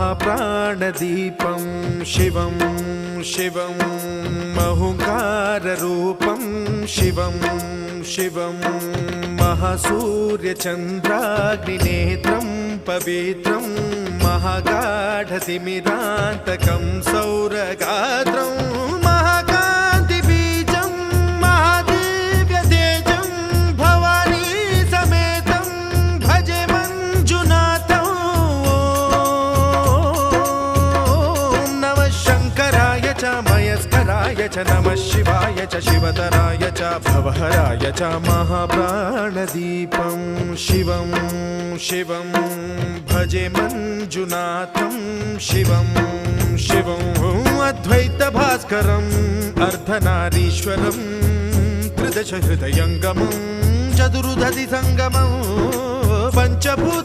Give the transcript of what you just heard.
महाप्राणदीपं शिवं शिवं महुकाररूपं शिवं शिवं महासूर्यचन्द्राग्निनेत्रं पवित्रं महागाढतिमिरान्तकं सौरगात्रं महाकान्तिबीजं महादिव्यतेजं भवानी समेतं भजे मञ्जुनाथं। ॐ नमः शङ्कराय च मयस्कराय च नमः शिवाय च शिवतराय च भवहराय च महाप्राणदीपं शिवं शिवं भजे मञ्जुनाथं शिवं शिवं अद्वैतभास्करम् अर्धनारीश्वरं त्रिदश हृदयङ्गमं चतुर्दधि सङ्गमं पञ्चभूत